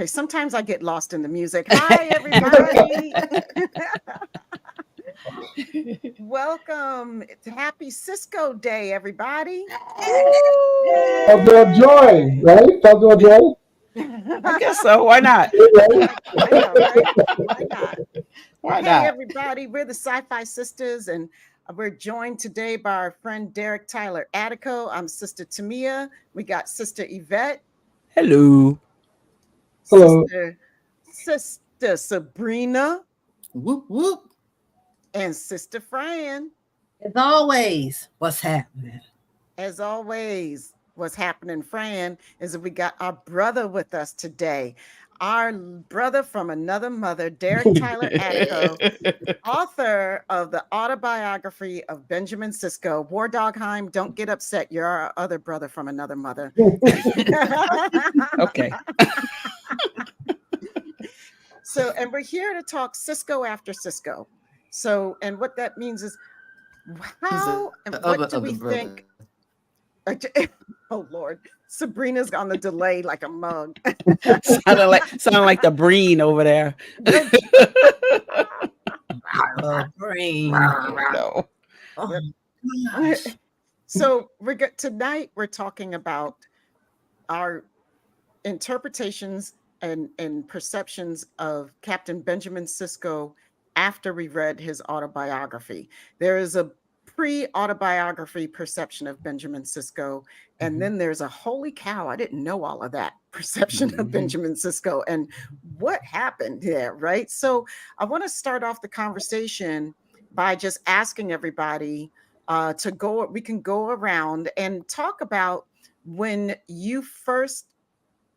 Okay, sometimes I get lost in the music. Hi, everybody. Welcome to Happy Cisco Day, everybody. Of joy, right? Of joy. I guess so. Why not? I know, right? Why not? Well, Why hey, not? everybody. We're the SyFy Sistas, and we're joined today by our friend Derek Tyler Attico. I'm Sister Tamia. We got Sister Yvette. Hello. Hello. Sister Sabrina. Whoop whoop. And Sister Fran. As always, what's happening? As always, what's happening, Fran, is that we got our brother with us today. Our brother from another mother, Derek Tyler Attico, author of the Autobiography of Benjamin Sisko. War Dogheim, don't get upset. You're our other brother from another mother. Okay. So, and we're here to talk Sisko after Sisko. So, and what that means is how and what do we think? Oh Lord, Sabrina's on the delay like a mug. sounded like the Breen over there. Brain. No. Oh, So tonight we're talking about our interpretations and perceptions of Captain Benjamin Sisko after we read his autobiography. There is a pre-autobiography perception of Benjamin Sisko, and then there's a holy cow, I didn't know all of that perception of Benjamin Sisko and what happened there, right? So I want to start off the conversation by just asking everybody we can go around and talk about when you first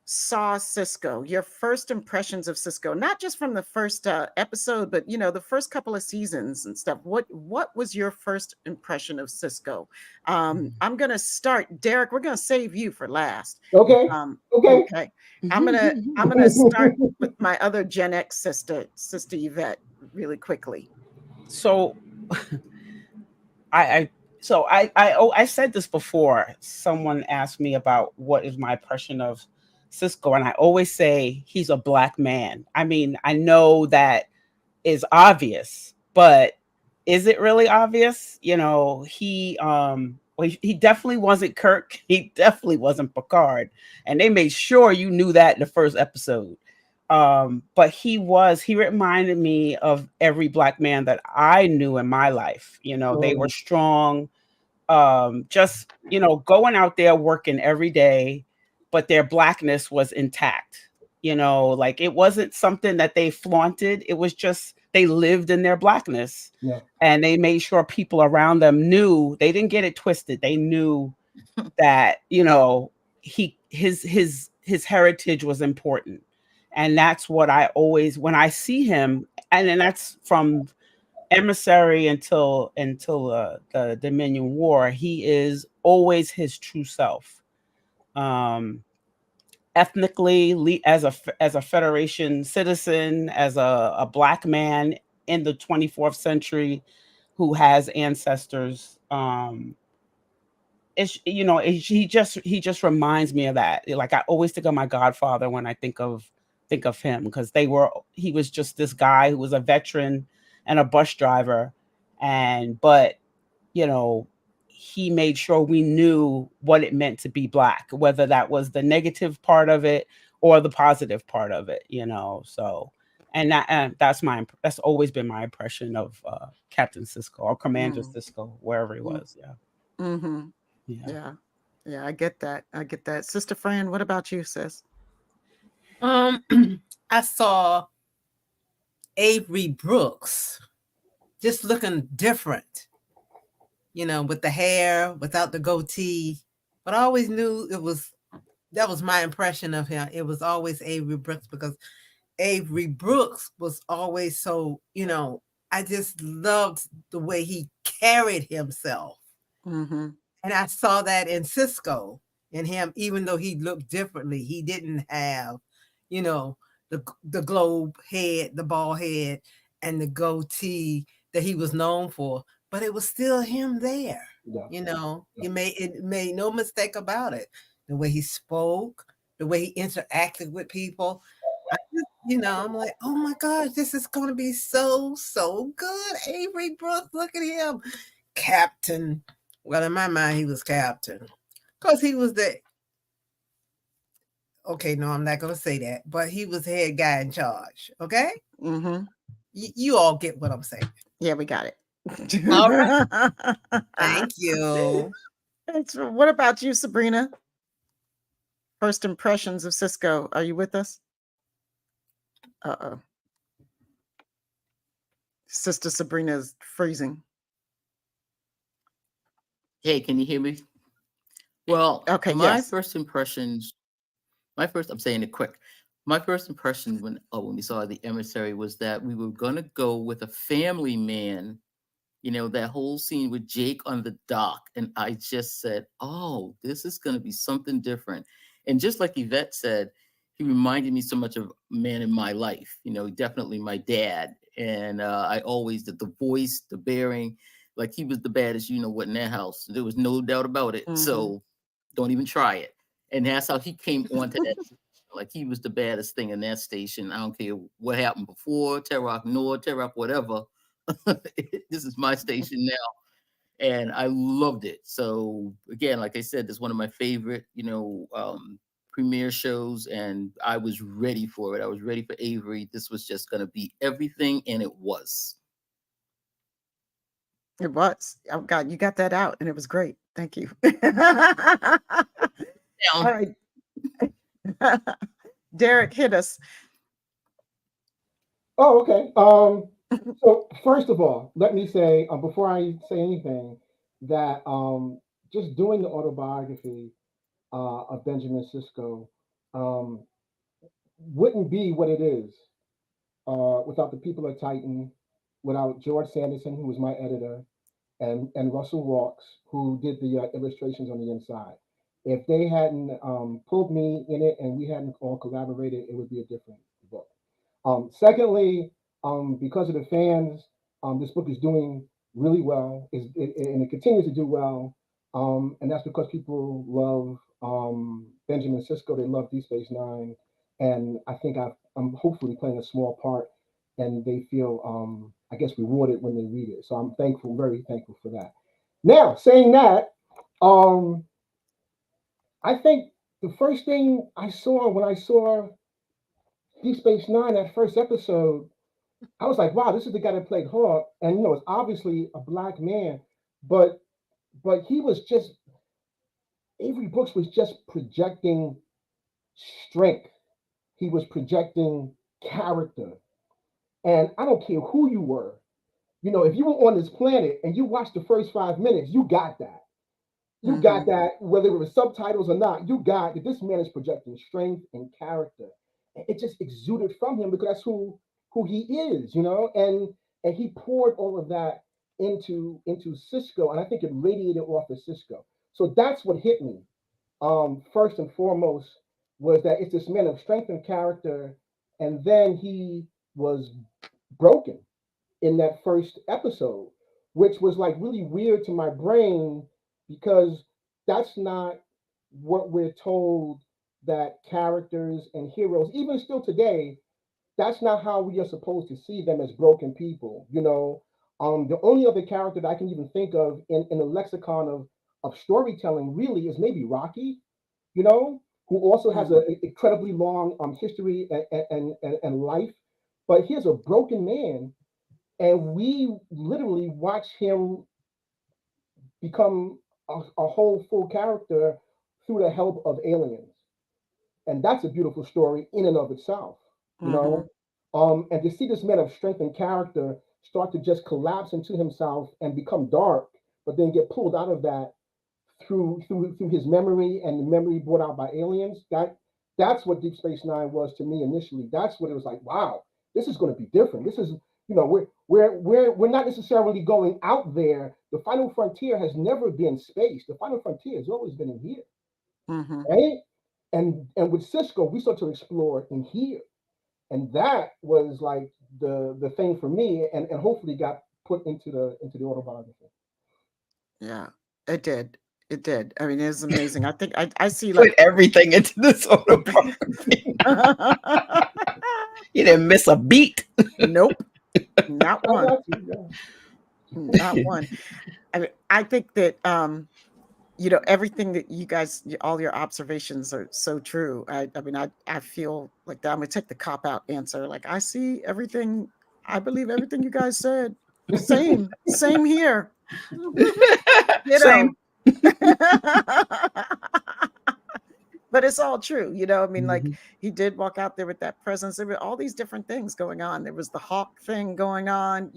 saw Sisko, your first impressions of Sisko, not just from the first episode, but the first couple of seasons and stuff. What was your first impression of Sisko? I'm gonna start, Derek. We're gonna save you for last. Okay. Okay. I'm gonna start with my other Gen X sister, Sister Yvette, really quickly. So I said this before. Someone asked me about what is my impression of Sisko, and I always say he's a black man. I mean, I know that is obvious, but is it really obvious? He definitely wasn't Kirk. He definitely wasn't Picard, and they made sure you knew that in the first episode. But he reminded me of every black man that I knew in my life. They were strong, just going out there working every day, but their blackness was intact. Like it wasn't something that they flaunted. It was just they lived in their blackness, and they made sure people around them knew. They didn't get it twisted. They knew that his heritage was important, and that's what I always, when I see him, and then that's from Emissary until the Dominion War. He is always his true self. Ethnically, as a Federation citizen, as a black man in the 24th century who has ancestors. He just reminds me of that. Like I always think of my godfather when I think of him, because he was just this guy who was a veteran and a bus driver, but he made sure we knew what it meant to be black, whether that was the negative part of it or the positive part of it. So, that's always been my impression of Captain Sisko or Commander Sisko, wherever he was. Yeah. Mm-hmm. Yeah, I get that. Sister Fran, what about you, sis? I saw Avery Brooks just looking different, with the hair, without the goatee. But I always knew that was my impression of him. It was always Avery Brooks, because Avery Brooks was always so, I just loved the way he carried himself. Mm-hmm. And I saw that in Sisko, in him, even though he looked differently. He didn't have, the globe head, the bald head, and the goatee that he was known for. But it was still him there. Yeah. It made no mistake about it. The way he spoke, the way he interacted with people. I'm like, oh my gosh, this is going to be so good. Avery Brooks, look at him, Captain. Well, in my mind, he was Captain because he was the. Okay, no, I'm not going to say that, but he was head guy in charge. Okay, you all get what I'm saying. Yeah, we got it. All right. Thank you. What about you, Sabrina? First impressions of Sisko. Are you with us? Uh-oh. Sister Sabrina is freezing. Hey, can you hear me? Well, Okay, my yes. first impressions, I'm saying it quick. My first impression when we saw the Emissary was that we were going to go with a family man, that whole scene with Jake on the dock. And I just said, oh, this is going to be something different. And just like Yvette said, he reminded me so much of a man in my life, definitely my dad. And I always, the voice, the bearing, like he was the baddest, what, in that house. There was no doubt about it. So don't even try it. And that's how he came onto that. Like he was the baddest thing in that station. I don't care what happened before, Terrock North, Terrock whatever. This is my station now. And I loved it. So again, like I said, this is one of my favorite, premiere shows, and I was ready for it. I was ready for Avery. This was just going to be everything, and it was. It was. Oh God, you got that out, and it was great. Thank you. All right. Derek, hit us. Oh, okay. So first of all, let me say before I say anything that just doing the autobiography of Benjamin Sisko wouldn't be what it is without the people at Titan, without George Sanderson, who was my editor, and Russell Walks, who did the illustrations on the inside. If they hadn't pulled me in it and we hadn't all collaborated, it would be a different book. Secondly, because of the fans, this book is doing really well, and it continues to do well. And that's because people love Benjamin Sisko. They love Deep Space Nine, and I think I'm hopefully playing a small part, and they feel, I guess, rewarded when they read it. So I'm thankful, very thankful for that. Now, saying that, I think the first thing I saw when I saw Deep Space Nine, that first episode, I was like, wow, this is the guy that played Hawk. And it's obviously a black man, but he was just Avery Brooks was just projecting strength. He was projecting character. And I don't care who you were. If you were on this planet and you watched the first 5 minutes, you got that. You got that, whether it was subtitles or not, you got that this man is projecting strength and character. It just exuded from him because that's who he is, and he poured all of that into Sisko, and I think it radiated off of Sisko. So that's what hit me. First and foremost was that it's this man of strength and character, and then he was broken in that first episode, which was like really weird to my brain because that's not what we're told that characters and heroes, even still today, that's not how we are supposed to see them as broken people. The only other character that I can even think of in the lexicon of storytelling really is maybe Rocky, who also has an incredibly long history and life. But here's a broken man, and we literally watch him become a whole full character through the help of aliens. And that's a beautiful story in and of itself, and to see this man of strength and character start to just collapse into himself and become dark, but then get pulled out of that through his memory and the memory brought out by aliens. That's what Deep Space Nine was to me initially. That's what it was like. Wow, this is going to be different. This is, we're not necessarily going out there. The final frontier has never been space. The final frontier has always been in here, right? And with Sisko, we start to explore in here, and that was like the thing for me, and hopefully got put into the autobiography. Yeah, it did. It did. I mean, it's amazing. I think I see Put like everything into this autobiography. You didn't miss a beat. Nope, not I one, got you. Yeah. not one. I mean, I think that everything that you guys, all your observations are so true. I mean, I feel like that. I'm gonna take the cop out answer. Like, I see everything. I believe everything you guys said. Same here. You Same. know. But it's all true, I mean, like, Mhm. he did walk out there with that presence. There were all these different things going on. There was the hawk thing going on,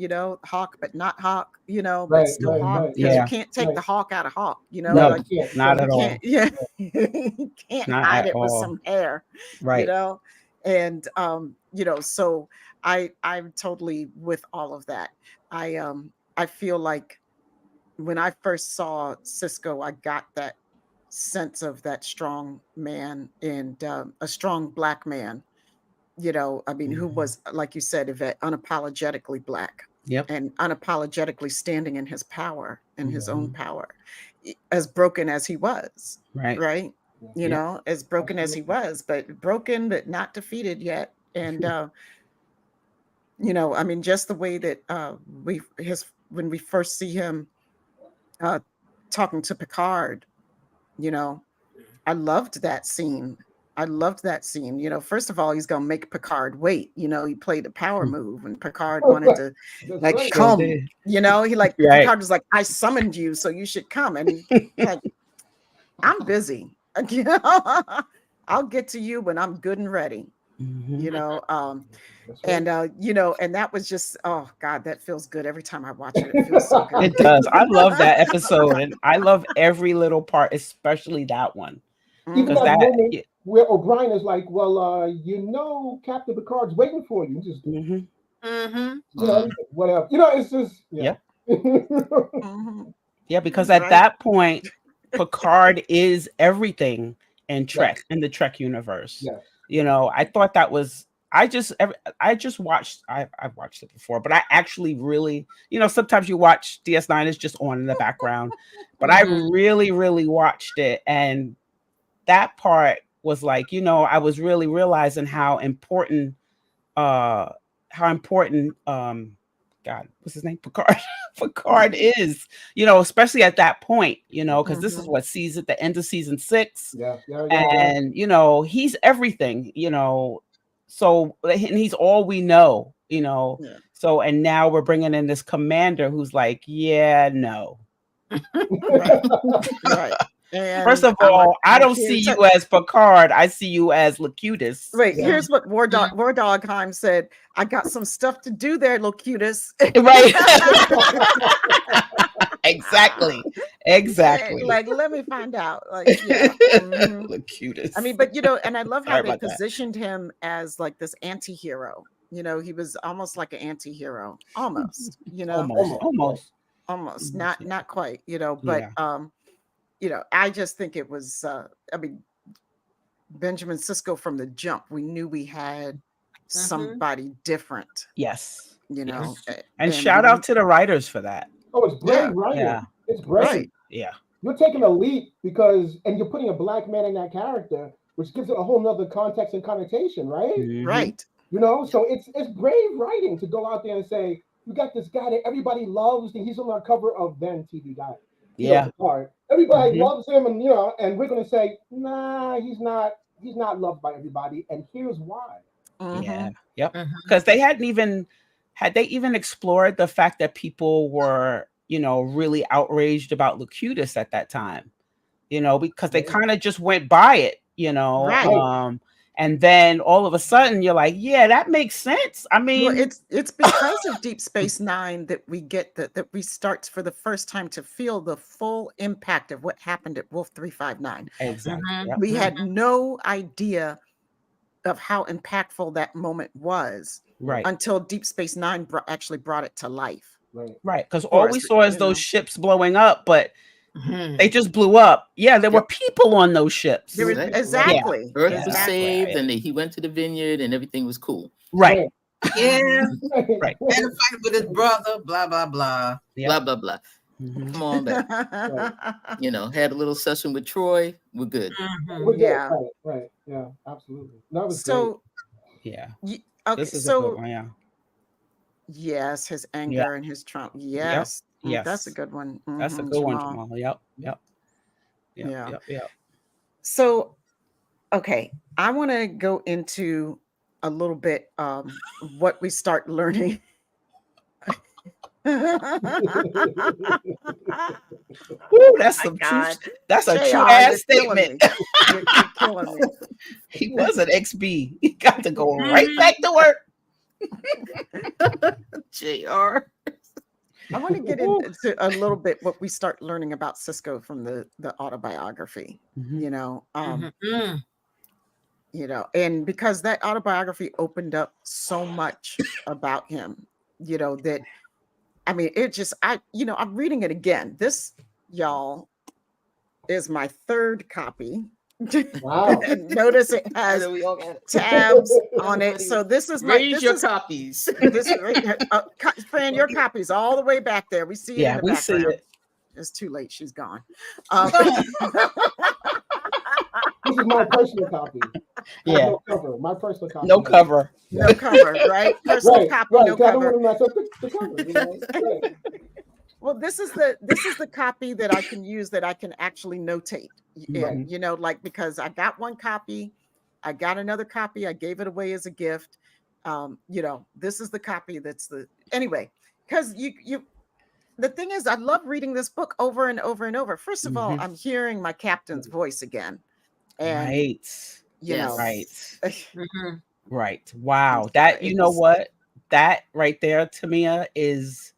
hawk but not hawk, but Right, still right, hawk, right, because you Yeah. can't take right. the hawk out of hawk, No, No, like, you can't. not you at all. can't, yeah, you can't Not hide at it with some all. hair, Right. and so I'm totally with all of that. I feel like when I first saw Cisco, I got that sense of that strong man, and a strong black man, I mean, who Mhm. was, like you said, Yvette, unapologetically black Yep. and unapologetically standing in his power and his own Mhm. power, as broken as he was, Right. right? Yeah. Yep. As broken as he Absolutely. was, but broken, but not defeated yet. And, I mean, just the way that when we first see him uh, talking to Picard, you know, I loved that scene. I loved that scene. First of all, he's gonna make Picard wait. He played a power move, and Picard wanted to That's like right. Sure come. did. He like Right. Picard was like, "I summoned you, so you should come." And he's like, "I'm busy. I'll get to you when I'm good and ready." Mhm. That's right. And and that was just, oh God, that feels good every time I watch it. It feels so good. It does. I love that episode, and I love every little part, especially that one, Even because Mhm. that that. moment where O'Brien is like, "Well, Captain Picard's waiting for you." Just Mhm. Mm-hmm. whatever. It's just yeah. Yep. Mhm. Yeah, because at Right. that point, Picard is everything in Yes, the Trek universe. yes. I thought that was. I just watched. I've watched it before, but I actually really, sometimes you watch DS9 is just on in the background, but I Mhm. really, really watched it, and that part was like, I was really realizing uh how important God, what's his name? Picard. Picard is, especially at that point, because this is Mhm. what season the end of season 6. Yeah, yeah, yeah, yeah. And he's everything, so and he's all we know, Yeah. so and now we're bringing in this commander who's like, yeah, no. Right. Right. First And of all, I I'm don't here see to you as Picard, I see you as Locutus. wait. Yeah. Here's what War Dogheim said. I got some stuff to do there, Locutus. Right. Exactly. Exactly. Like, let me find out. Like, yeah. Mhm. I Locutus. mean, but and I love how Sorry they about that. positioned him as like this anti-hero. He was almost like an anti-hero, almost, Almost. Almost, right. Almost. almost, Almost, yeah. not quite, but Yeah. I just think it was I mean, Benjamin Sisko from the jump, we knew we had Mm-hmm. somebody different, Yes. Yes. And and shout out to the writers for that. Oh, it's yeah, brave writing. Yeah. It's right. brave. Yeah. You're taking a leap and you're putting a black man in that character, which gives it a whole nother context and connotation, right? Mhm. Right. So it's brave writing to go out there and say, you got this guy that everybody loves, and he's on the cover of then TV guy, Yeah. Picard. Everybody Mhm. loves him, and and we're gonna say, nah, he's not loved by everybody, and here's why. Yeah. Mhm. Yep. Mm-hmm. Because they hadn't even had they even explored the fact that people were, really outraged about Locutus at that time. Because they Right. kind of just went by it, Right. Right. and then all of a sudden you're like, yeah, that makes sense. I Well, mean, it's because of Deep Space Nine that we get that we start for the first time to feel the full impact of what happened at Wolf 359. exactly. Mm-hmm. Yep. We had no idea of how impactful that moment was Right. Right. until Deep Space Nine actually brought it to life Right. Right. Because for all us, we saw is those ships blowing up, but Mm-hmm. they just blew up. Yeah, there were Yep. people on those ships. There was Right. Yeah. exactly, Earth was exactly. saved, Yeah. and he went to the vineyard, and everything was cool. Right. Right. Yeah. Mhm. Right. Had a fight with his brother, blah, blah, blah. Yep. Blah blah blah. Mhm. Come on back. Had a little session with Troy. We're good. Mm-hmm. We're good. Yeah. Right. Right. Yeah. Absolutely. That was great. So Yeah. Okay, This is a good so one. Yeah. yes, his Yeah. anger and his trauma. Yep. Yes, that's a Yes. good one. That's a good one, Jamal. Jamal. Yep. Yep. Yep. Yeah. Yep. Yep. So, okay, I want to go into a little bit what we start learning. Woo, that's My some true. God, That's a true JR, you're ass killing statement. me. You're killing me. He was an XB. He got to go right Mhm. back to work. Jr. I want to get into a little bit what we start learning about Sisko from the autobiography. Mhm. You know, Mhm. and because that autobiography opened up so much about him, that I mean, it just I'm reading it again. This, y'all, is my third copy. Wow. And notice it I has know we all got it. tabs on it. Everybody So raise your copies. this is right here. Fran, your copy's all the way back there. We see it in Yeah, the we see background. it. It's too late. She's gone. This is my personal copy. Has Yeah, no cover. My personal copy. no has cover. No cover, right? Personal Right, copy, right. no 'Cause I don't want cover. to mess up the cover. You know? Right. Well, this is the copy that I can use, that I can actually notate in, Mhm. like, because I got one copy, I got another copy, I gave it away as a gift. This is the copy that's the anyway, because you the thing is, I love reading this book over and over and over. First of all, Mhm. I'm hearing my captain's voice again. And Right. you know, Right. Mhm. Right. I'm Wow. That, sorry. you It know just what? That right there, Tamia, is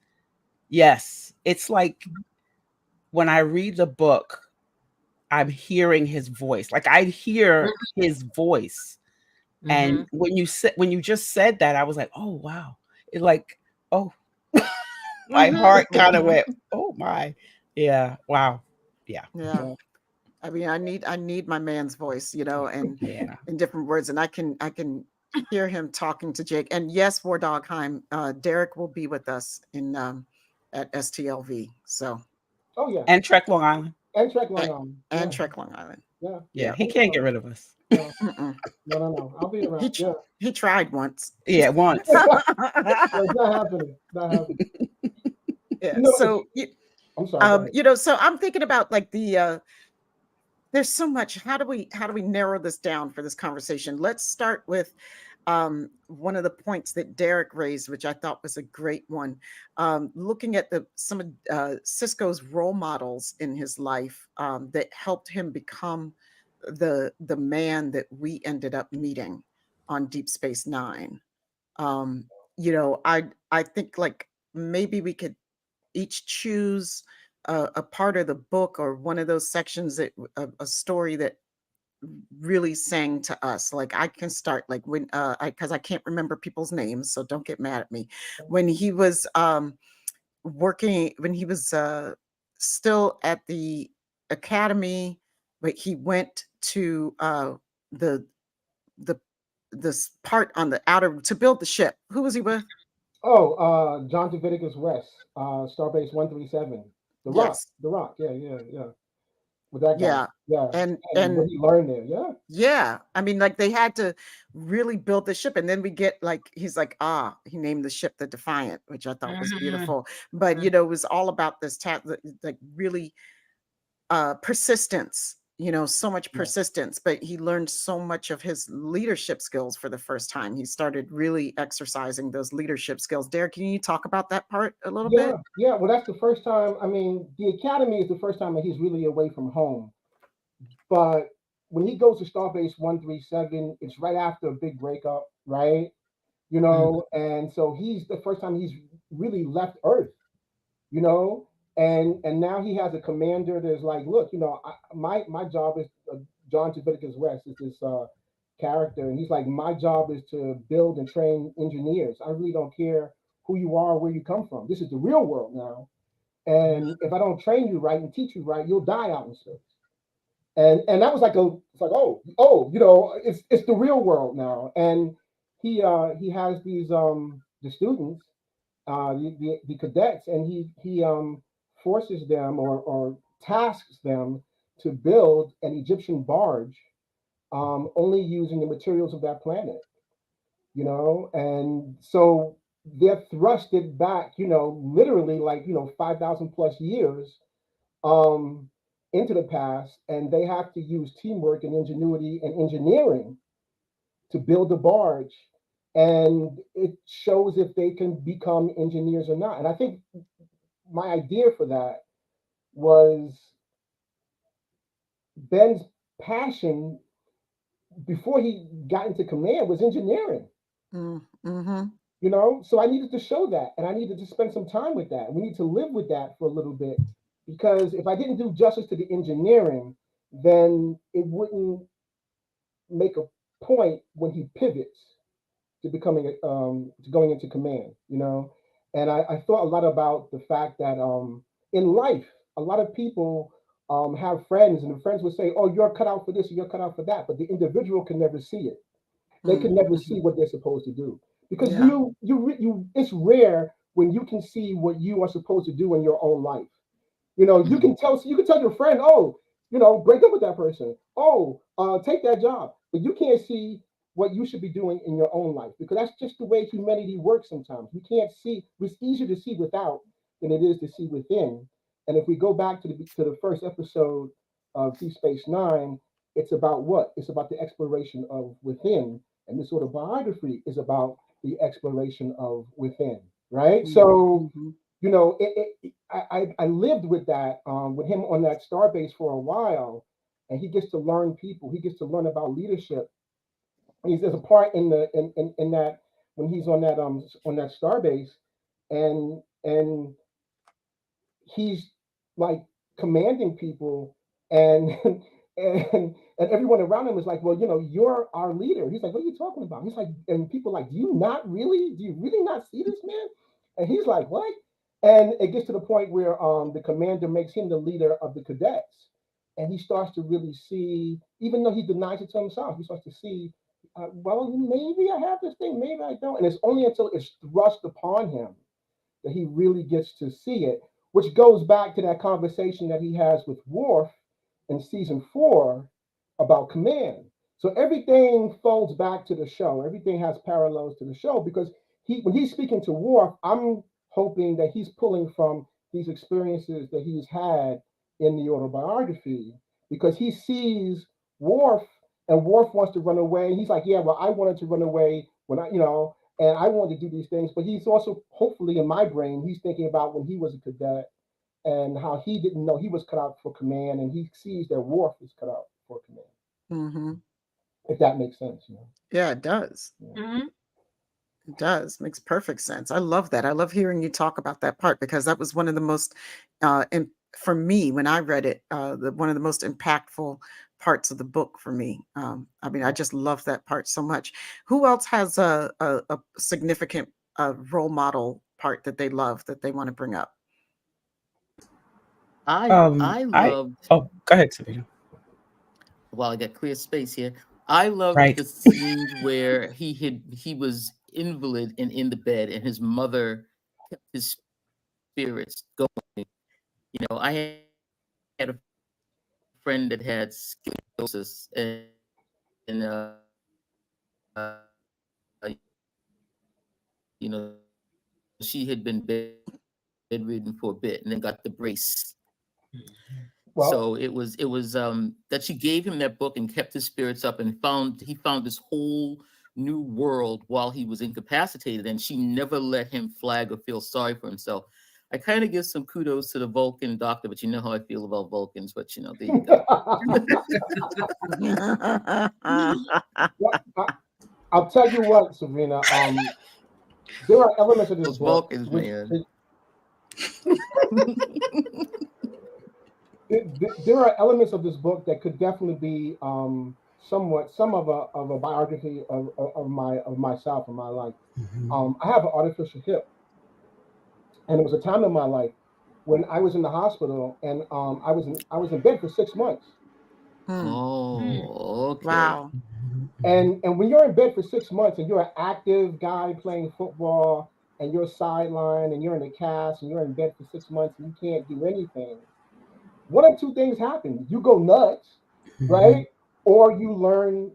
yes. It's like when I read the book, I'm hearing his voice. Like I hear his voice. And Mhm. when you just said that, I was like, oh wow. It like, oh, my Mhm. heart kind of went, oh my. Yeah. Wow. Yeah. yeah. Yeah. I mean, I need my man's voice, and Yeah. in different words, and I can hear him talking to Jake. And yes, War Dogheim, Derek will be with us in at STLV. So Oh yeah. And Trek Long Island. And Trek and, Long Island. and Yeah. Trek Long Island. Yeah. Yeah. Yeah. He can't get rid of us. No. Mm-mm. No. No. No. I'll be He around. tr- Yeah. he tried once. Yeah. Once. No, it's not happening. Not happening. Yeah. You know, So I'm sorry. Go ahead. so I'm thinking about like there's so much. How do we narrow this down for this conversation? Let's start with one of the points that Derek raised, which I thought was a great one. Looking at some of Cisco's role models in his life that helped him become the man that we ended up meeting on Deep Space Nine. Um, I think like maybe we could each choose a part of the book or one of those sections that a story that really sang to us. Like I can start like when I because I can't remember people's names, so don't get mad at me. When he was working, when he was still at the academy, but he went to the the this part on the outer to build the ship. Who was he with? Oh, John Davidic West, Starbase 137. The Rock. Yes. The Rock. Yeah. Yeah. Yeah. With that guy. Yeah. Yeah. And And what he learned there. Yeah. yeah, I mean, like they had to really build the ship, and then we get like he's like, he named the ship the Defiant, which I thought was Mhm. beautiful. But it was all about this like really persistence. So much Yeah. persistence. But he learned so much of his leadership skills for the first time. He started really exercising those leadership skills. Derek, can you talk about that part a little Yeah. bit? Yeah. Well, that's the first time. I mean, the Academy is the first time that he's really away from home. But when he goes to Starbase 137, it's right after a big breakup, right? You Mhm. know, and so he's the first time he's really left Earth, you know, and now he has a commander that's like, look, my job is John Davidic West is this character, and he's like, my job is to build and train engineers. I really don't care who you are, or where you come from. This is the real world now, and if I don't train you right and teach you right, you'll die out in space. And that was like it's like, it's the real world now. And he has these the students, the cadets, and he forces them or tasks them to build an Egyptian barge, only using the materials of that planet. and so they're thrusted back, literally like 5,000 plus years um, into the past, and they have to use teamwork and ingenuity and engineering to build a barge, and it shows if they can become engineers or not. And I think my idea for that was Ben's passion before he got into command was engineering. Mm-hmm. So I needed to show that, and I needed to spend some time with that. We need to live with that for a little bit, because if I didn't do justice to the engineering, then it wouldn't make a point when he pivots to becoming to going into command. And I thought a lot about the fact that in life, a lot of people have friends, and the friends would say, "Oh, you're cut out for this, or you're cut out for that," but the individual can never see it. They can never Mm-hmm. see what they're supposed to do, because Yeah. it's rare when you can see what you are supposed to do in your own life. Mm-hmm. You can tell your friend, oh, break up with that person. Oh, take that job. But you can't see what you should be doing in your own life, because that's just the way humanity works sometimes. We can't see, it's easier to see without than it is to see within. And if we go back to the first episode of Deep Space Nine, it's about what? It's about the exploration of within. And this autobiography is about the exploration of within, right? So Mm-hmm. I lived with that, with him on that starbase for a while, and he gets to learn people. He gets to learn about leadership. There's a part in that when he's on that starbase, and he's like commanding people, and and everyone around him is like, well, you're our leader. He's like, what are you talking about? He's like, and people are like, do you really not see this, man? And he's like, what? And it gets to the point where the commander makes him the leader of the cadets, and he starts to really see, even though he denies it to himself, he starts to see, well, maybe I have this thing, maybe I don't. And it's only until it's thrust upon him that he really gets to see it, which goes back to that conversation that he has with Worf in season 4 about command. So everything folds back to the show. Everything has parallels to the show, because when he's speaking to Worf, I'm hoping that he's pulling from these experiences that he's had in the autobiography, because he sees Worf, and Worf wants to run away. He's like, yeah, well, I wanted to run away when and I wanted to do these things. But he's also, hopefully, in my brain, he's thinking about when he was a cadet and how he didn't know he was cut out for command, and he sees that Worf is cut out for command. Mm-hmm. If that makes sense. Yeah, it does. Yeah. It does. Makes perfect sense. I love that. I love hearing you talk about that part, because that was one of the most, for me, when I read it, one of the most impactful parts of the book for me. I mean, I just love that part so much. Who else has a significant role model part that they love that they want to bring up? I I loved, oh, go ahead, Sabina. while I got clear space here, I loved Right. the scenes where he was invalid and in the bed, and his mother kept his spirits going. I had a friend that had scoliosis, and she had been bedridden for a bit, and then got the brace. Well, So it was that she gave him that book and kept his spirits up, and he found this whole new world while he was incapacitated, and she never let him flag or feel sorry for himself. I kind of give some kudos to the Vulcan doctor, but you know how I feel about Vulcans, but there you go. well, I'll tell you what, Sabrina. There are elements of this Those book Vulcans, which man. there are elements of this book that could definitely be somewhat some of a biography of myself and my life. I have an artificial hip, and it was a time in my life when I was in the hospital, and I was in bed for 6 months. Hmm. Oh, okay. Wow. And when you're in bed for 6 months, and you're an active guy playing football, and you're sidelined, and you're in a cast, and you're in bed for 6 months, and you can't do anything, one of two things happen: you go nuts, right? Or you learn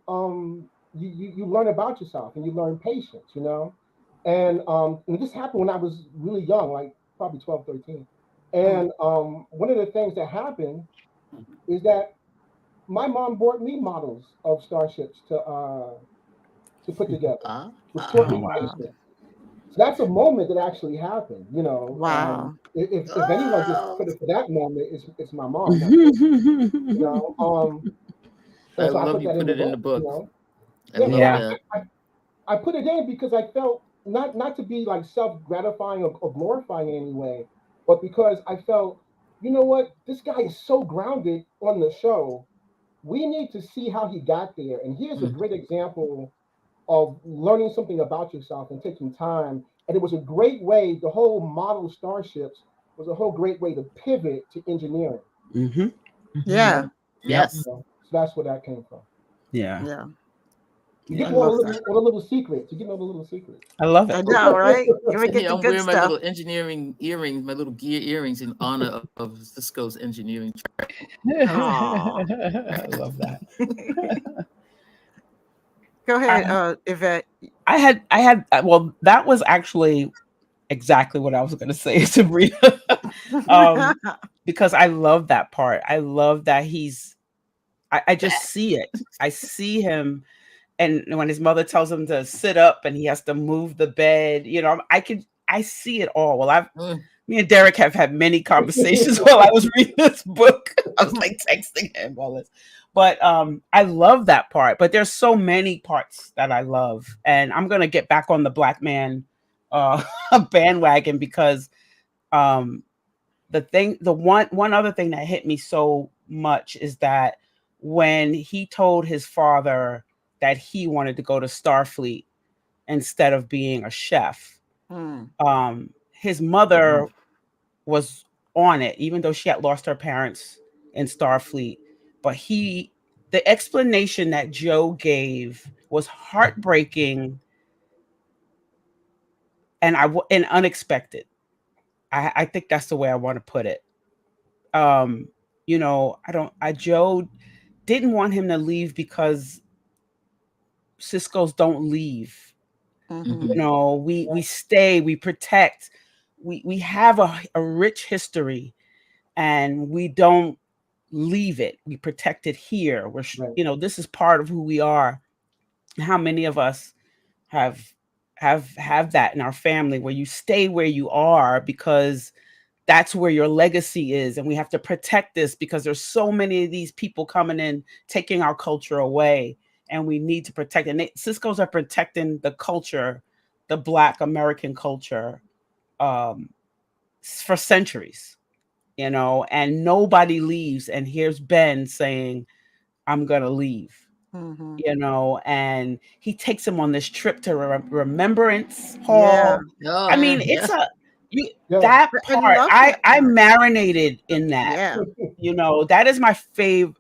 you learn about yourself and you learn patience, you know. And this happened when I was really young, like probably 12, 13. And one of the things that happened is that my mom bought me models of starships to put together, Ah, which taught Oh Oh, me wow. wow. patience. So that's a moment that actually happened, you know. Wow. If anyone gets credit for that moment, it's my mom, not me, you Yeah. know. I And so I love put you that in put the it in the book, you book. know. I Yeah, love so Yeah. that. I put it in because I felt not to be like self gratifying or glorifying in any way, but because I felt, you know what, this guy is so grounded on the show. We need to see how he got there. And here's a Mm. great example of learning something about yourself and taking time. And it was a great way, the whole model starships was a whole great way to pivot to engineering. Mm-hmm. Yeah. Yep. Yes. So that's where that came from. Yeah. Yeah. You're Yeah. I getting all love the that. little, all the little secrets. You're getting all the little secrets. I love I it. know, right? You would Sitting get here, the I'm good wearing my stuff. little engineering earrings, my little gear earrings in honor of Cisco's engineering Oh. I love that. Go ahead, I, Yvette. well, that was actually exactly what I was going to say, Sabrina. um, because I love that part. I love that I just track. see it. I see him. And when his mother tells him to sit up and he has to move the bed, I see it all. Well, Mm. me and Derek have had many conversations while I was reading this book. I was like texting him all this. But I love that part. But there's so many parts that I love. And I'm gonna get back on the black man bandwagon because um the one other thing that hit me so much is that when he told his father that he wanted to go to Starfleet instead of being a chef, Mm, his mother was on it, even though she had lost her parents in Starfleet. But the explanation that Joe gave was heartbreaking and unexpected. I think that's the way I want to put it. Um, Joe didn't want him to leave because Cisco's don't leave. mhm, We stay, we protect, we have a rich history and we don't leave it. We protect it here. Right. This is part of who we are. How many of us have have that in our family where you stay where you are because that's where your legacy is, and we have to protect this because there's so many of these people coming in taking our culture away, and we need to protect it. And Cisco's are protecting the culture, the Black American culture, um, for centuries, and nobody leaves. And here's Ben saying, I'm gonna leave, mhm. and he takes him on this trip to Remembrance Yeah. Hall. I Oh, mean, Yeah. it's yes. a you Yeah. that I part. love I that I part. marinated in that. Yeah. That is my fave.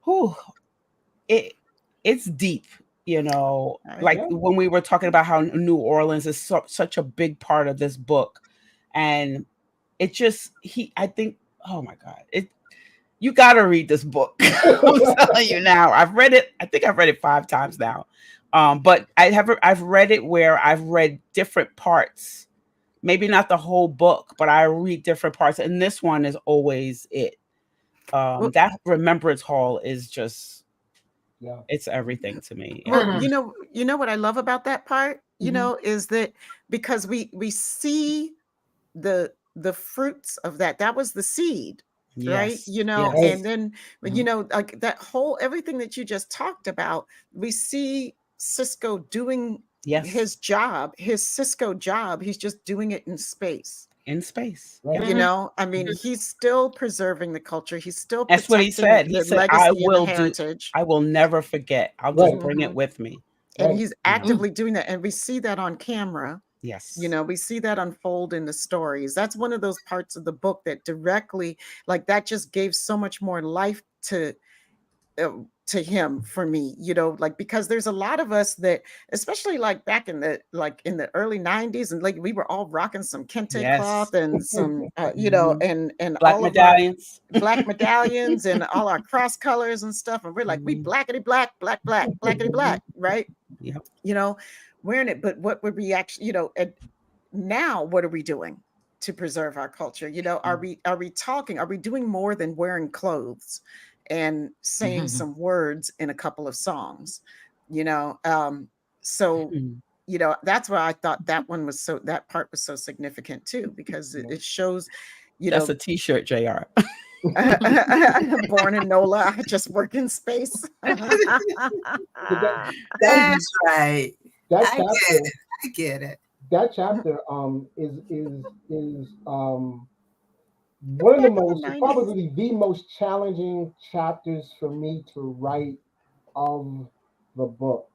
Whew, it it's deep. Right. Like Yeah. when we were talking about how New Orleans is such a big part of this book, and it just he. I think. Oh my God! You got to read this book. I'm telling you now. I've read it. I think I've read it 5 times now. But I've read it where I've read different parts. Maybe not the whole book, but I read different parts. And this one is always it. Well, That Remembrance Hall is just, Yeah. it's everything to me. well, And you know what I love about that part, Mhm. is that because we see the fruits of that. That was the seed, right? Yes, Right. And yes. then Mhm. like that whole everything that you just talked about, we see Cisco doing Yes, his job, his Cisco job. He's just doing it in space. in space. Right. Yep. I mean, he's still preserving the culture. He's still That's what he protecting said. He the said, I legacy and the will do, heritage. I will never forget. I'll just Right. bring it Mhm. with me. And Right. he's Mm. actively doing that. And we see that on camera. Yes. We see that unfold in the stories. That's one of those parts of the book that directly, like, that just gave so much more life uh, to him for me, like, because there's a lot of us that, especially like back in the early 90s, and like we were all rocking some kente Yes. cloth and some Mhm. and Black all of our medallions. black medallions and all our cross colors and stuff, and we're like, we Mhm. blackety black, black, black, blackety black, right? Yep. you know wearing it. But what would we actually, and now what are we doing to preserve our culture? Are we doing more than wearing clothes and saying some words in a couple of songs? you know um so Mhm. that's why I thought that part was so significant too, because you it shows, you That's know a T-shirt, Jr. born in NOLA, I just work in space. But That's right. that I get chapter it. I get it. that chapter is one of the Back in the most, 90s. probably the most challenging chapters for me to write of the book,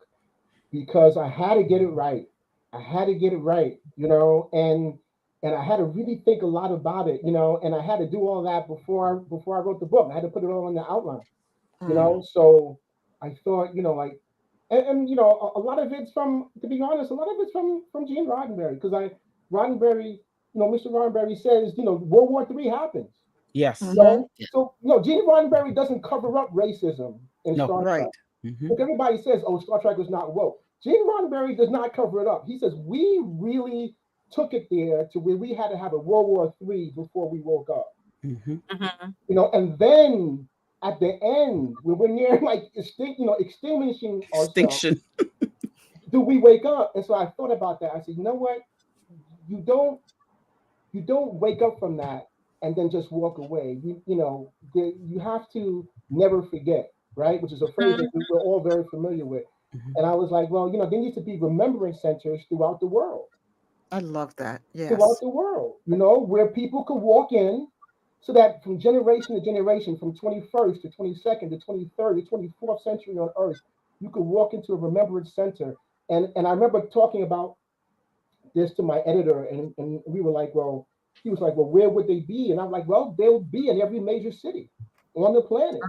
because I had to get it right. I had to get it right, and I had to really think a lot about it, and I had to do all that before I wrote the book. I had to put it all in the outline, Mm, So I thought, like, and a lot of it's from, to be honest, a lot of it's from Gene Roddenberry, because Roddenberry, Mr. Roddenberry says, World War III happens. Yes. mhm, So Gene Roddenberry doesn't cover up racism in No. Star Trek. right. Mhm. Look, everybody says, "Oh, Star Trek was not woke." Gene Roddenberry does not cover it up. He says we really took it there to where we had to have a World War III before we woke up. Mhm. Mm-hmm. And then at the end, when we're near like extinguishing ourselves, Extinction. do we wake up? And so I thought about that. I said, you know what? You don't wake up from that and then just walk away. You have to never forget, right? Which is a phrase that we're all very familiar with. Mhm. And I was like, well, there needs to be remembrance centers throughout the world, I love that. Yes. where people could walk in, so that from generation to generation, from 21st to 22nd to 23rd to 24th century on Earth, you could walk into a remembrance center. And I remember talking about this to my editor, and we were like, well, he was like, well, where would they be? And I'm like, well, they'll be in every major city on the planet.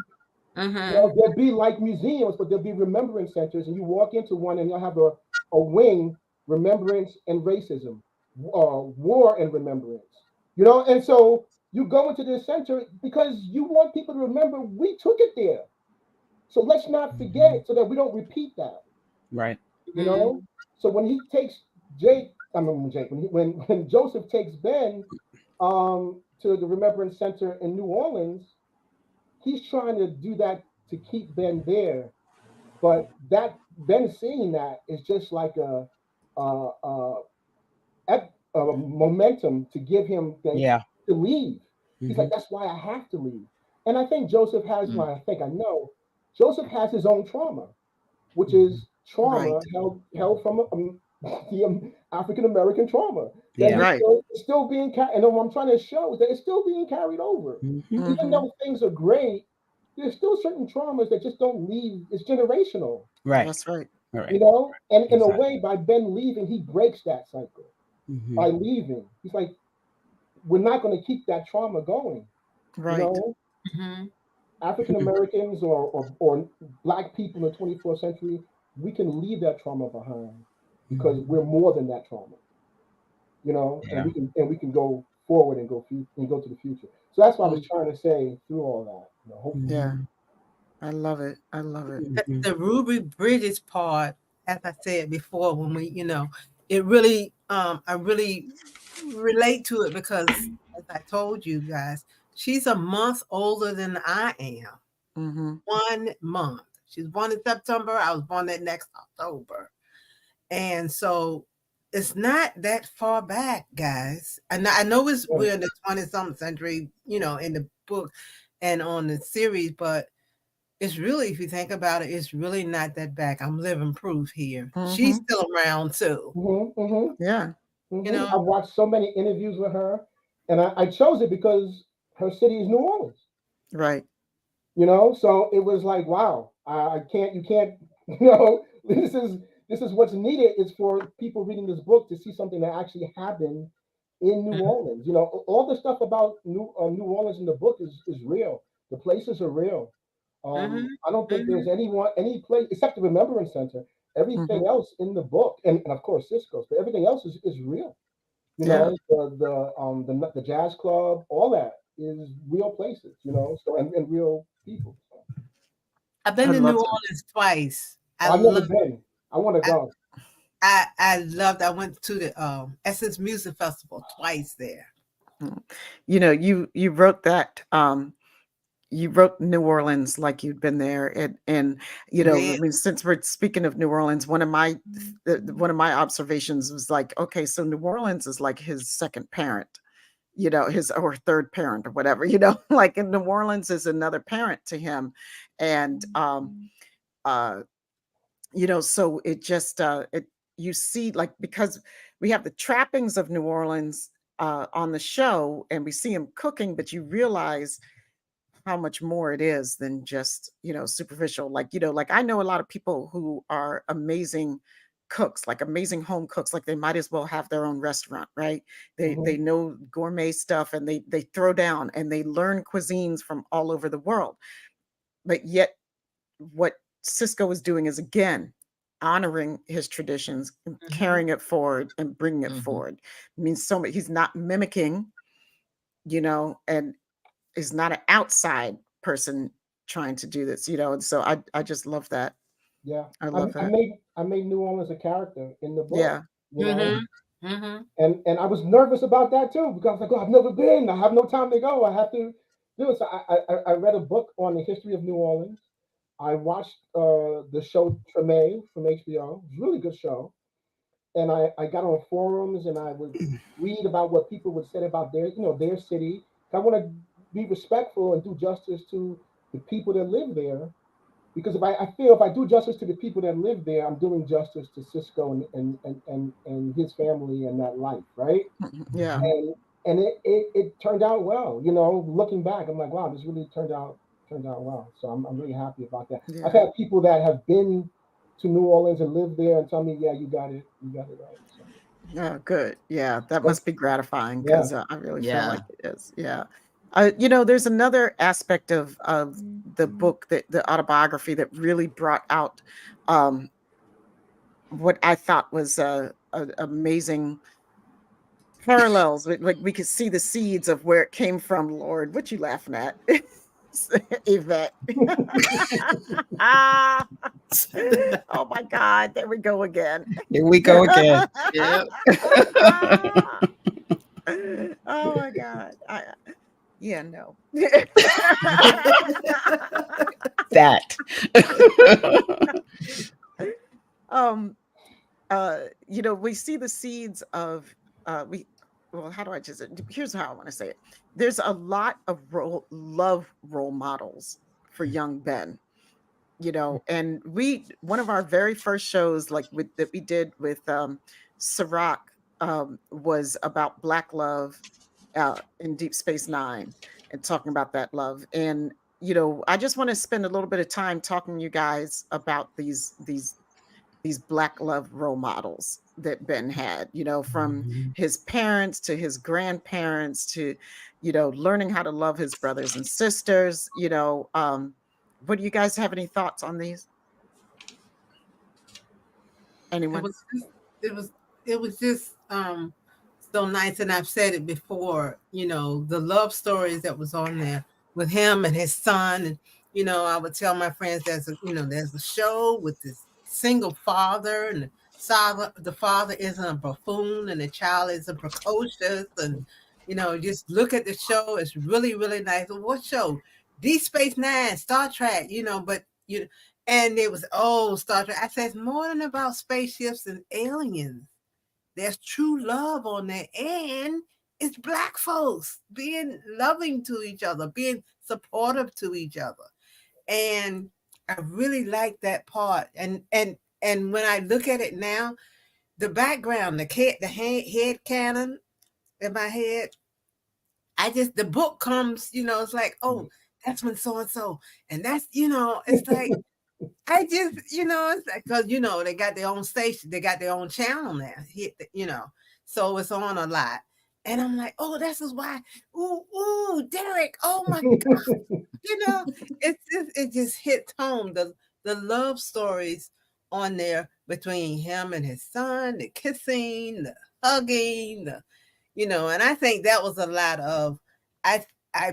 Mm-hmm. They'll be like museums, but they'll be remembrance centers. And you walk into one and you'll have a wing, remembrance and racism, war and remembrance. And so you go into this center because you want people to remember we took it there. So let's not forget Mhm. it, so that we don't repeat that. Right. You know. So when he takes Jake, when Joseph takes Ben to the Remembrance Center in New Orleans, he's trying to do that to keep Ben there. But that Ben seeing that is just like a, a, a momentum to give him Yeah. to leave. He's like, Mhm. that's why I have to leave. And I think Joseph has, well, I know Joseph has his own trauma, which Mhm. is Right. trauma held from the African American trauma that Yeah. he's Right. still being carried. And what I'm trying to show is that it's still being carried over. Mhm. Even Mm-hmm. though things are great, there's still certain traumas that just don't leave. It's generational, Right. That's right. All right. And in a Exactly. way, by Ben leaving, he breaks that cycle. Mhm. By leaving, he's like, we're not going to keep that trauma going. You Right. know, Mm-hmm. African Americans or Black people in the 24th century, we can leave that trauma behind because Mhm. we're more than that trauma, and Yeah. we can go forward and go to the future. So that's what I was Mm, trying to say through all that. Hopefully, yeah. Mhm. I love it. I love it. Mhm. The Ruby Bridges part, as I said before, when it really, I really relate to it because, as I told you guys, she's a month older than I am. Mm-hmm. 1 month. She's born in September. I was born that next October. And so it's not that far back, guys. And I know yeah, we're in the 20th something century, in the book and on the series, but it's really, if you think about it, it's really not that back. I'm living proof here. She's Mm-hmm. still around too, mm-hmm, mm-hmm, Yeah. you know. I've watched so many interviews with her, and I chose it because her city is New Orleans. Right. So it was like, wow, I can't, you can't, you know, this is what's needed, is for people reading this book to see something that actually happened in New Mhm. Orleans. All the stuff about New Orleans in the book is real. The places are real. I don't think there's any place except the Remembrance Center. Everything Mhm. else in the book, and of course Cisco's, but everything else is real. You Yeah. know, the jazz club, all that is real places. You know, so and real people. So, I've I been to New love that. Orleans twice. I I've never love. been. I want to I go. I loved. I went to the Essence Music Festival twice there. Mm. You know, you wrote that you wrote New Orleans like you'd been there, and you know, I Red. mean, since we're speaking of New Orleans, one of my observations was like, okay, so New Orleans is like his second parent, you know, his or third parent or whatever, you know, like in New Orleans is another parent to him, and uh, you know, so it just it you see like because we have the trappings of New Orleans on the show, and we see him cooking, but you realize how much more it is than just, you know, superficial. Like, you know, like I know a lot of people who are amazing cooks, like amazing home cooks, like they might as well have their own restaurant, right? They Hmm. know gourmet stuff and they throw down and they learn cuisines from all over the world. But yet what Cisco is doing is again honoring his traditions and Mhm. carrying it forward and bringing it Hmm. forward. It means so much. He's not mimicking, you know, and is not an outside person trying to do this, you know. And so I just love that. Yeah, I love I that. made I made New Orleans a character in the book. Yeah. You know, Mhm. Mhm. and I was nervous about that too because I was like, oh, I've never been. I have no time to go. I have to do it. So I read a book on the history of New Orleans. I watched the show Treme from HBO. It's a really good show. And I got on forums and I would read about what people would say about their city. I want to be respectful and do justice to the people that live there because I feel if I do justice to the people that live there, I'm doing justice to Cisco and his family and that life, right? Mhm. Yeah. And it turned out well. You know, looking back, I'm like, wow, this really turned out well. So I'm really happy about that. I've Yeah. had people that have been to New Orleans and lived there and tell me, yeah, you got it right. So, Yeah. Good. Yeah. That but must be gratifying yeah, because I really feel Yeah. like it is. Yeah. You know, there's another aspect of the book that the autobiography that really brought out um, what I thought was a amazing parallels. Like we could see the seeds of where it came from. Lord, what you laughing at, Yvette? Oh my God, there we go again. Here we go again. Yeah. Oh my God. Yeah, no. That. um you know, we see the seeds of we well, how do I just here's how I want to say it. There's a lot of love role models for young Ben, you know, and we one of our very first shows like with that we did with Sirach was about black love in Deep Space Nine and talking about that love. And you know, I just want to spend a little bit of time talking to you guys about these black love role models that Ben had, you know, from his parents to his grandparents to, you know, learning how to love his brothers and sisters, you know. What do you guys have any thoughts on these? It Anyone? was just, it was it was just so nice, and I've said it before. The love stories that was on there with him and his son, and I would tell my friends there's a show with this single father, and the father isn't a buffoon, and the child isn't precocious, and just look at the show. It's really really nice. What show? Deep Space Nine, Star Trek. But and it was, Star Trek. I said, it's more than about spaceships and aliens. There's true love on there. And it's black folks being loving to each other, being supportive to each other. And I really like that part. And when I look at it now, the background, the head canon in my head, the book comes, it's like, oh, that's when so and so. And that's, it's like, I just, it's like, because, they got their own station, they got their own channel now, so it's on a lot. And I'm like, oh, this is why. Ooh, Derek. Oh my God. It just hits home. The love stories on there between him and his son, the kissing, the hugging, and I think that was a lot of I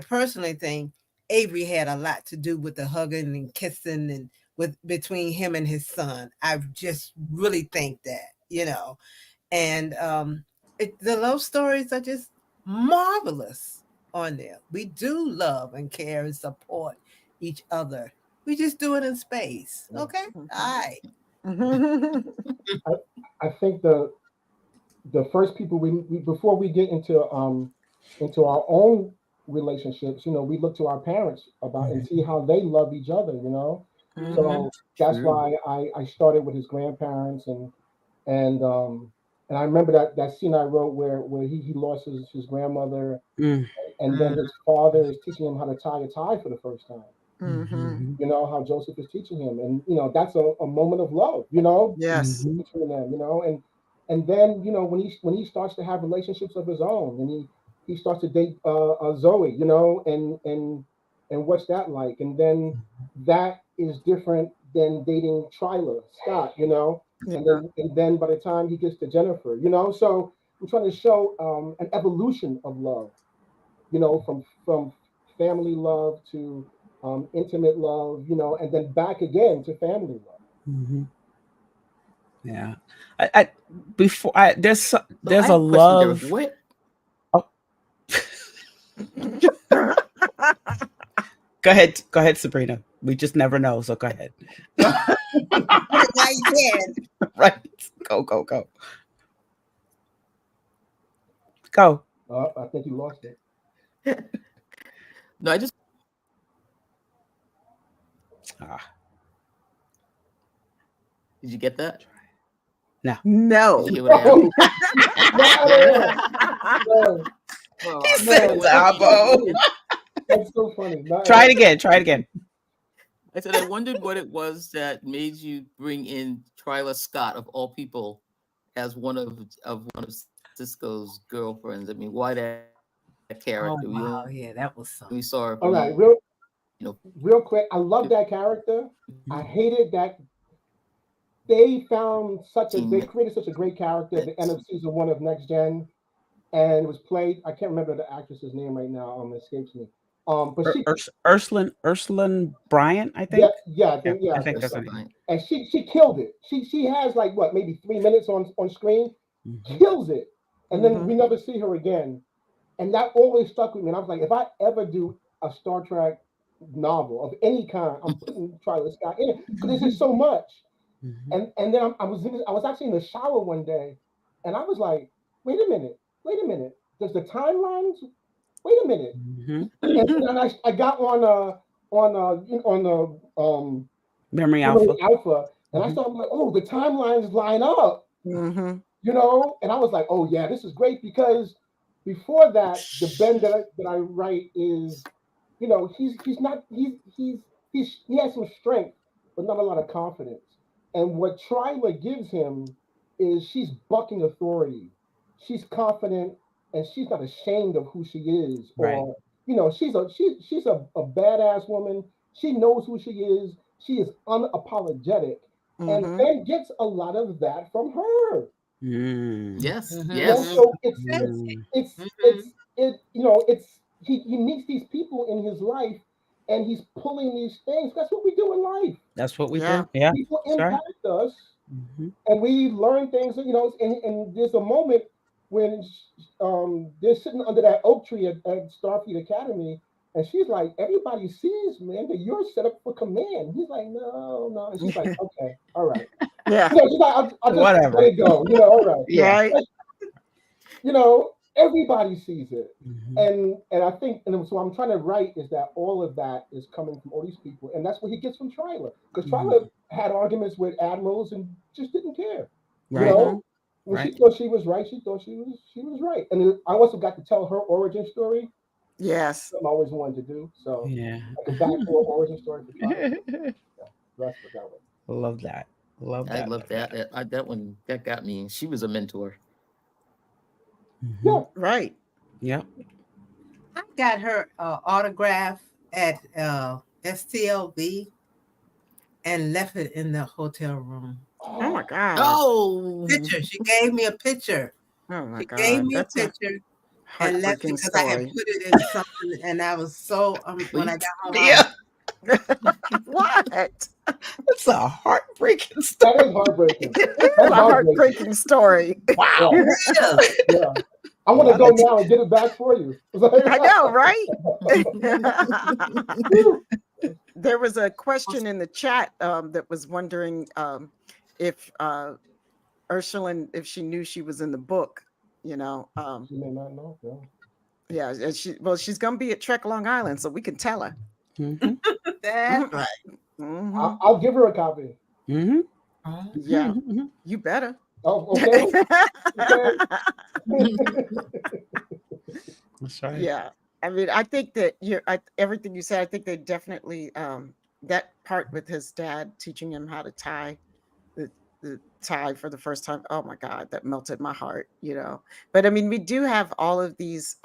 personally think Avery had a lot to do with the hugging and kissing and with between him and his son. I just really think that. And the love stories are just marvelous on there. We do love and care and support each other. We just do it in space. Okay? All right. I think the first people we before we get into our own relationships, we look to our parents about and see how they love each other. So that's True. why I started with his grandparents and and I remember that scene I wrote where he lost his grandmother, Mm. and then his father is teaching him how to tie a tie for the first time. Mhm. How Joseph is teaching him, and that's a moment of love, Yes. between them, and then when he starts to have relationships of his own, and he starts to date Zoe, and what's that like, and then that is different than dating Tryla Scott, and Yeah. then by the time he gets to Jennifer, so I'm trying to show an evolution of love, from family love to intimate love, and then back again to family love. Mhm. Yeah. I before I So I have there's a a question, Derek. love. What Oh, go ahead, Sabrina. We just never know, so go ahead. Put it while you can. Right. Go. Go. I think you lost it. no, I just Ah, did you get that? no. Did No. you hear what I No, asked? not at all. No, Oh, He I said said no, I wondered that's so Zabo. funny. That's so funny. Not at Try it all. again. Try it again. I said I wondered what it was that made you bring in Tryla Scott of all people as one of Cisco's girlfriends. I mean, why that character? We Oh only wow, saw her yeah, for that was something. All right, you know real quick. I love 15 that character. I hated that they created such a great character at the end minutes. of season one of Next Gen, and it was played. I can't remember the actress's name right now. It escapes me. But Ursula Bryant, I yeah, think. yeah, I Yeah, think I yeah, think Or that's her name. something. and she killed it. She has like what, maybe 3 minutes on screen, Hmm. kills it, and then Mhm. we never see her again. And that always stuck with me. And I was like, if I ever do a Star Trek novel of any kind, I'm putting Charlie Scott in it because there's just so much. Hmm. And then I was actually in the shower one day, and I was like, wait a minute. Does the timelines? Wait a minute. Hmm. And then I got on Memory Memory Alpha. Alpha, and I Hmm. started like, oh, the timelines line up, Mhm. and I was like, oh yeah, this is great because before that, the Ben that I write is, he's not he has some strength, but not a lot of confidence. And what Tryla gives him is she's bucking authority. She's confident and she's not ashamed of who she is, Right. or she's a badass woman. She knows who she is. She is unapologetic, and Mhm. Ben gets a lot of that from her. Mm. Yes, Mm-hmm. yes. So it's it's Mm. it's Mm-hmm. it's it you know it's he meets these people in his life, and he's pulling these things. That's what we do in life. That's what we Yeah. do. Yeah. People That's right. impact us, Hmm. and we learn things. And there's a moment when they're sitting under that oak tree at Starfleet Academy, and she's like, "Everybody sees, man, that you're set up for command." He's like, "No, no," and she's like, "Okay, all right." Yeah. She's like, "I'll just let Whatever. it go." All right. Yeah. Right. Like, everybody sees it. Hmm. And I think, and so I'm trying to write is that all of that is coming from all these people, and that's what he gets from Tryla, because Tryla Hmm. had arguments with admirals and just didn't care. You Right. know, Mhm. when she Right. thought she was right, she thought she was right. And I also got to tell her origin story, Yes. something I always wanted to do. So Yeah. like a backdoor origin story for Tryla. Yeah, so that's what that was. Love that. Love I that. love Love that. that. That one that got me. She was a mentor. Hmm. Yeah, Right. Yep. I got her autograph at STLV and left it in the hotel room. Oh my God. Oh, Picture. She gave me a picture. Oh my She gave God. me a That's a picture and left it heartbreaking because I had story. put it in something, and I was so when I got home. I Yeah. What? That's a heartbreaking That story. is heartbreaking. It That's is a heartbreaking. heartbreaking story. Wow. was, yes. Yeah. I want to Love go it. now and get it back for you. I know, right? Whew. There was a question in the chat that was wondering if Ursuline, if she knew she was in the book, you know. She may not know. Yeah. Yeah, and she's gonna be at Trek Long Island, so we can tell her. Mhm. That's right. Mhm. I'll give her a copy. Mhm. Yeah, Mhm. you better. Oh, okay. Okay. That's right. Yeah, I mean, I think that everything you said. I think they definitely that part with his dad teaching him how to tie the tie for the first time. Oh my God, that melted my heart. You know, but I mean, we do have all of these.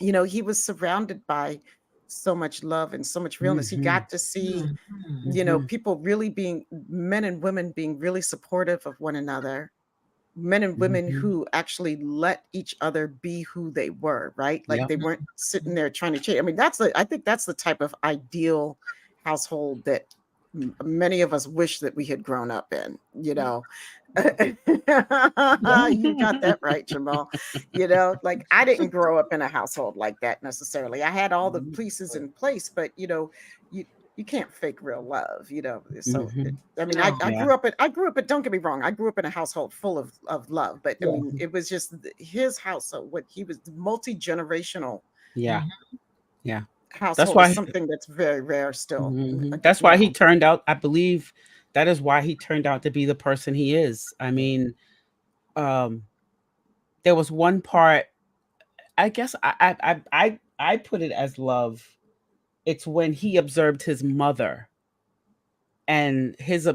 You know, he was surrounded by so much love and so much realness. He Mhm. got to see, Mhm. you know, Mhm. people really being men and women being really supportive of one another, men and women Mhm. who actually let each other be who they were, right? Like Yep. they weren't sitting there trying to change. I mean, I think that's the type of ideal household that many of us wish that we had grown up in, you know. You got that right, Jamal. You know, like I didn't grow up in a household like that necessarily. I had all the pieces in place, but you know, you you can't fake real love, you know. So Mhm. I mean, No. I Yeah. grew up, but don't get me wrong, I grew up in a household full of love. But I Yeah. mean, it was just his household. What he was multi-generational Yeah. Mhm. Yeah. That's household is why. something that's very rare still. That's You why he know. turned out. I believe that is why he turned out to be the person he is. I mean, um, there was one part. I guess I put it as love. It's when he observed his mother and his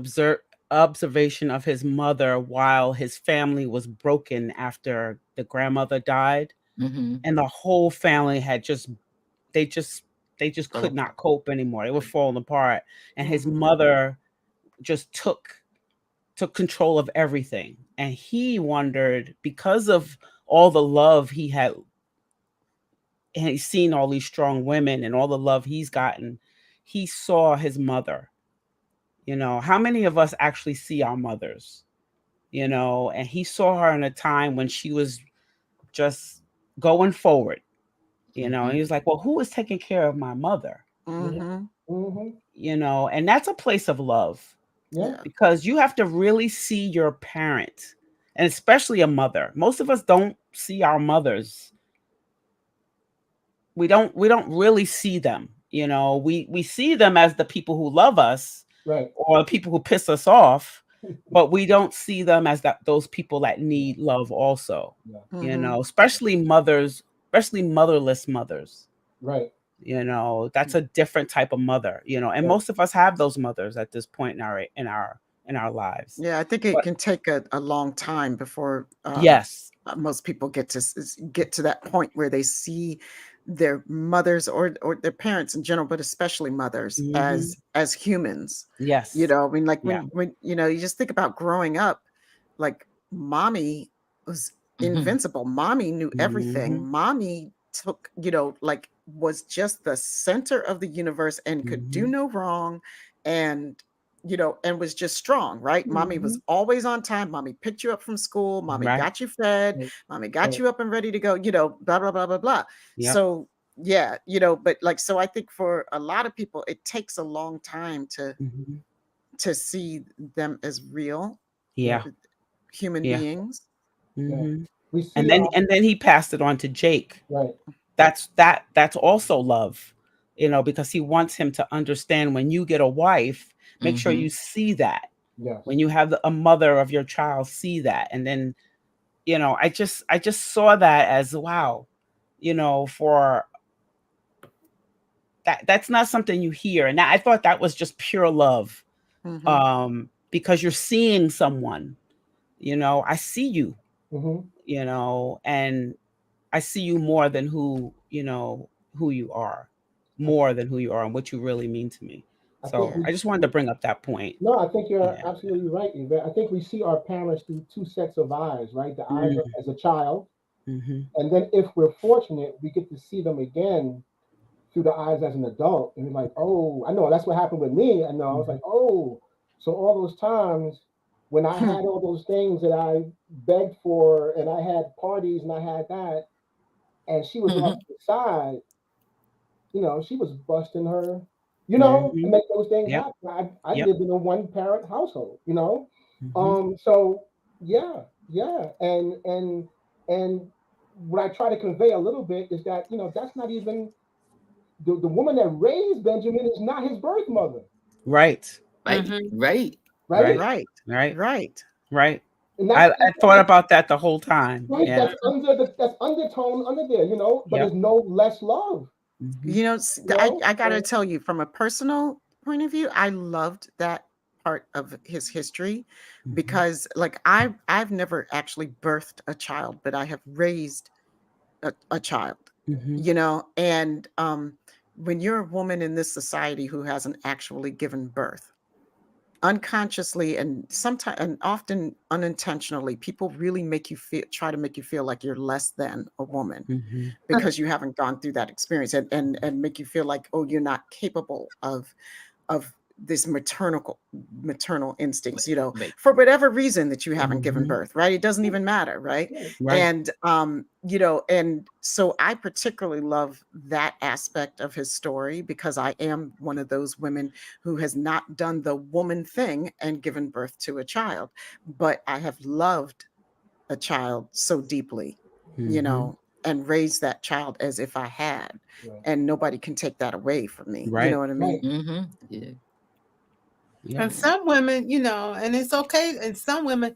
observation of his mother while his family was broken after the grandmother died, mm-hmm. and the whole family had they just they just Fell could apart. not cope anymore. They were falling apart, and his Mhm. mother just took control of everything. And he wondered, because of all the love he had, and he's seen all these strong women and all the love he's gotten, he saw his mother. You know, how many of us actually see our mothers? You know, and he saw her in a time when she was just going forward. You know, and Mm-hmm. he was like, well, who is taking care of my mother? Mhm. Mm-hmm. You know, and that's a place of love, Yeah. Yeah. because you have to really see your parent, and especially a mother. Most of us don't see our mothers. We don't really see them. You know, we see them as the people who love us Right. or people who piss us off, but we don't see them as those people that need love also. Yeah. You Mhm. know, especially mothers, especially motherless mothers. Right. You know, that's a different type of mother. You know, and Right. most of us have those mothers at this point in our lives. Yeah, I think it But can take a long time before yes. most people get to get to that point where they see their mothers or their parents in general, but especially mothers Hmm. as humans. You Yes. know, I mean, like Yeah. when you know, you just think about growing up, like mommy was Mm-hmm. invincible. Mommy knew everything. Hmm. Mommy took, you know, like was just the center of the universe and could do Hmm. no wrong, and you know, and was just strong, right? Mommy was Mm-hmm. always on time. Mommy picked you up from school. Mommy Right. got you fed. Right. Mommy got Right. you up and ready to go, you know, blah, blah, blah, blah, blah. Yep. So, yeah, you know, but like, so I think for a lot of people, it takes a long time Hmm. to see them as real Yeah. Yeah. human Yeah. beings. Yeah. Hmm. We And see. then he passed it on to Jake. Right. That's also love, you know, because he wants him to understand, when you get a wife, make sure Mm-hmm. you see that. Yes. When you have a mother of your child, see that. And then, you know, I just saw that as, wow, you know, for that's not something you hear. And I thought that was just pure love. Hmm. Because you're seeing someone, you know, I see you, Mm-hmm. you know, and I see you more than who you are, more than who you are and what you really mean to me. I think So Yeah. I just wanted to bring up that point. no, I think you're Yeah. absolutely right, Yvette. I think we see our parents through two sets of eyes, right? The eyes as a child, Mm-hmm. and then if we're fortunate, we get to see them again through the eyes as an adult. And you're like, oh, I know that's what happened with me. I know. I was Mm-hmm. like, oh, so all those times when I had all those things that I begged for, and I had parties and I had that, and she was off to the side, she was busting her, to Mm-hmm. make those things Yep. happen. I Yep. lived in a one parent household. Mm-hmm. So yeah, yeah, and what I try to convey a little bit is that that's not even the woman that raised Benjamin is not his birth mother, Right. Right, right. right? Right. Right. Right. Right. Right. And I thought about that the whole time. right. Yeah. That's that's undertone under there, but Yep. there's no less love, Mm-hmm. You know, I got to So, tell you, from a personal point of view, I loved that part of his history Mm-hmm. because, like, I've never actually birthed a child, but I have raised a child. Mm-hmm. And when you're a woman in this society who hasn't actually given birth, unconsciously and sometimes and often unintentionally, people really try to make you feel like you're less than a woman Mm-hmm. because you haven't gone through that experience, and make you feel like, oh, you're not capable of this maternal instincts, Right. for whatever reason that you haven't given Mm-hmm. birth, right? It doesn't even matter, right? right. Right. And so I particularly love that aspect of his story because I am one of those women who has not done the woman thing and given birth to a child, but I have loved a child so deeply, you Mm-hmm. know, and raised that child as if I had. Right. And nobody can take that away from me. You Right. know what I Right. mean? Yeah. Yep. And some women, and it's okay. And some women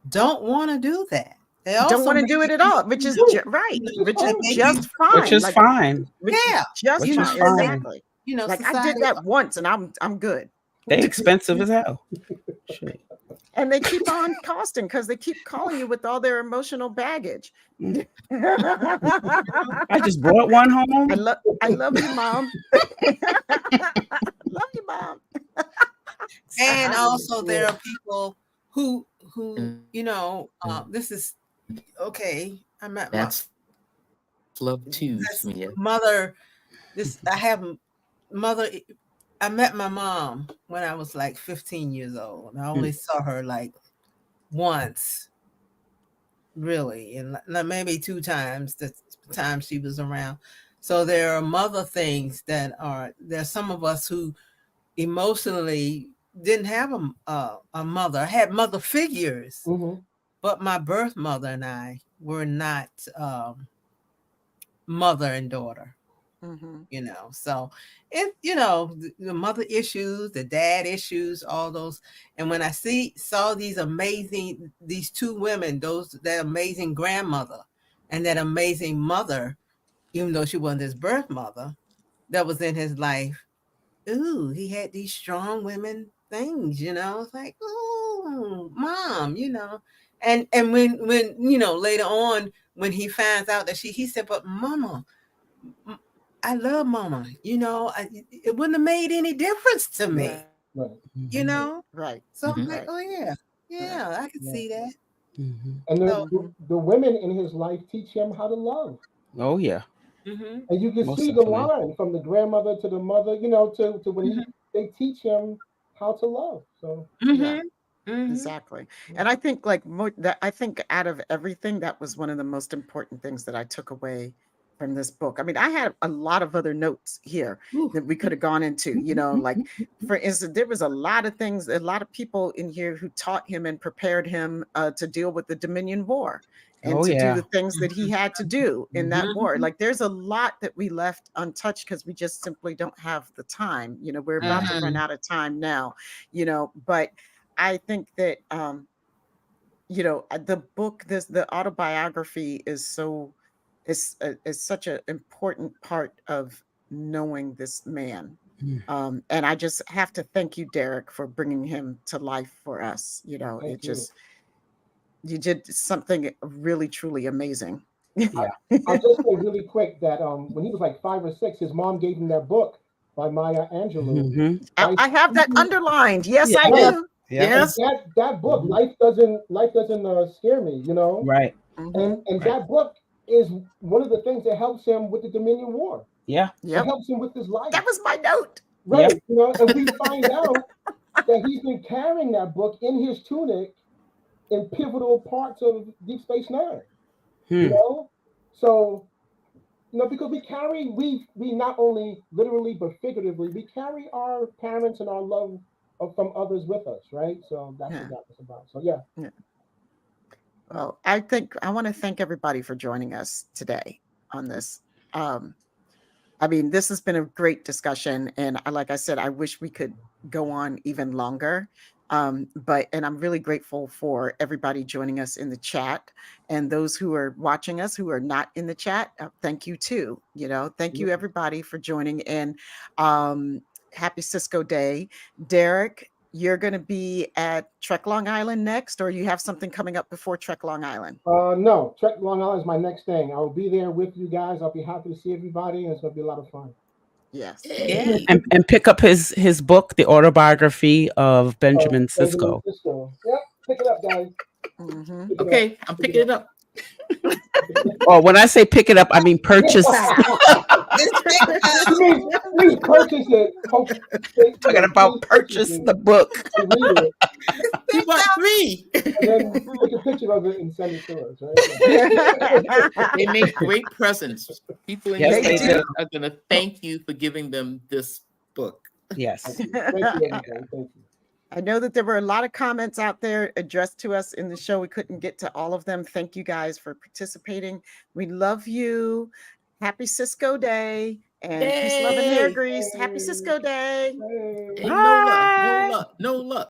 don't want to do that. They Don't also want to may do it be at all, which is Right. right, Which is which is that fine. may be, just Which fine. is Like, fine. which is yeah, just Which is fine. and they, fine. Exactly. Like, I did society. that once and I'm good. They expensive as hell. Shit. And they keep on costing because they keep calling you with all their emotional baggage. Mm. I I just brought one home. love you, mom. Love you, mom. And So, also there are people who And this is okay. I met my that's love too, this Smia. mother. I have mother. I met my mom when I was like 15 years old. I only saw her like once, really, and maybe two times the time she was around. So there are mother things there's some of us who emotionally didn't have a mother. I had mother figures, Mm-hmm. but my birth mother and I were not mother and daughter. mhm. So the mother issues, the dad issues, all those. And when I saw these two women, that amazing grandmother and that amazing mother, even though she wasn't his birth mother, that was in his life. Ooh, he had these strong women things, It's like, ooh, mom, And when later on when he finds out that he said, but mama, I love mama, it wouldn't have made any difference to Right. me, Right. you Mm-hmm. know? Right. So I'm Hmm. like, Right. oh yeah, Right. yeah, I can Yeah. see that. Mm-hmm. And So, the women in his life teach him how to love. Oh yeah, mhm, And you can most see the definitely. line from the grandmother to the mother, to when mhm, they teach him how to love. So Yeah. mhm, mhm, Exactly. And I think, like, I think out of everything, that was one of the most important things that I took away from this book. I mean, I had a lot of other notes here Ooh. that we could have gone into, like, for instance, there was a lot of things, a lot of people in here who taught him and prepared him to deal with the Dominion War and Oh to do yeah. the things that he had to do in that war. mhm, Like, there's a lot that we left untouched because we just simply don't have the time. We're about to run mhm. out of time now, but I think that the book, the autobiography is such an important part of knowing this man. Mm. And I just have to thank you, Derek, for bringing him to life for us. thank you. You did something really truly amazing. Yeah. I'll just say really quick that when he was like 5 or 6, his mom gave him that book by Maya Angelou. Mhm. Life, I have that underlined. Yes, I right. Yes. do. Yeah. And Yes. that book, Mhm. life doesn't scare me, you know. Right. Mhm. And Right. that book is one of the things that helps him with the Dominion War. Yeah. It Yep. helps him with his life, That was my note. Yep. right? You know, and we find out that he's been carrying that book in his tunic in pivotal parts of Deep Space Nine. You Hmm. know, so because we not only literally but figuratively we carry our parents and our love from others with us, right? So that's what Yeah. that was about. So yeah. Yeah. Well, I want to thank everybody for joining us today on this. Um, I mean, this has been a great discussion, and like I said, I wish we could go on even longer. And I'm really grateful for everybody joining us in the chat, and those who are watching us who are not in the chat. Thank you too. Thank you everybody for joining. And happy Cisco Day, Derek. You're going to be at Trek Long Island next, or you have something coming up before Trek Long Island? No, Trek Long Island is my next thing. I will be there with you guys. I'll be happy to see everybody, and it's gonna be a lot of fun. Yes. Hey. And pick up his book, The Autobiography of Benjamin Benjamin Sisko. Sisko. Yep, pick it up, guys. Mhm. Pick it up. Okay, I'm picking it up. Or when I say pick it up, I mean purchase. Just pick it up. She means please purchase it. Talking about purchase the book. and read it, He bought 3. and then take a picture of it and send it to us. Right? They make great presents. People in Yes, your They they do. lives do. are going to thank you for giving them this book. Yes. Thank you, everybody. Thank you. I know that there were a lot of comments out there addressed to us in the show. We couldn't get to all of them. Thank you guys for participating. We love you. Happy Cisco Day and peace, love, and hair Yay! grease. Happy Cisco Day. Hey. Hey, no luck, no Bye. luck, no luck.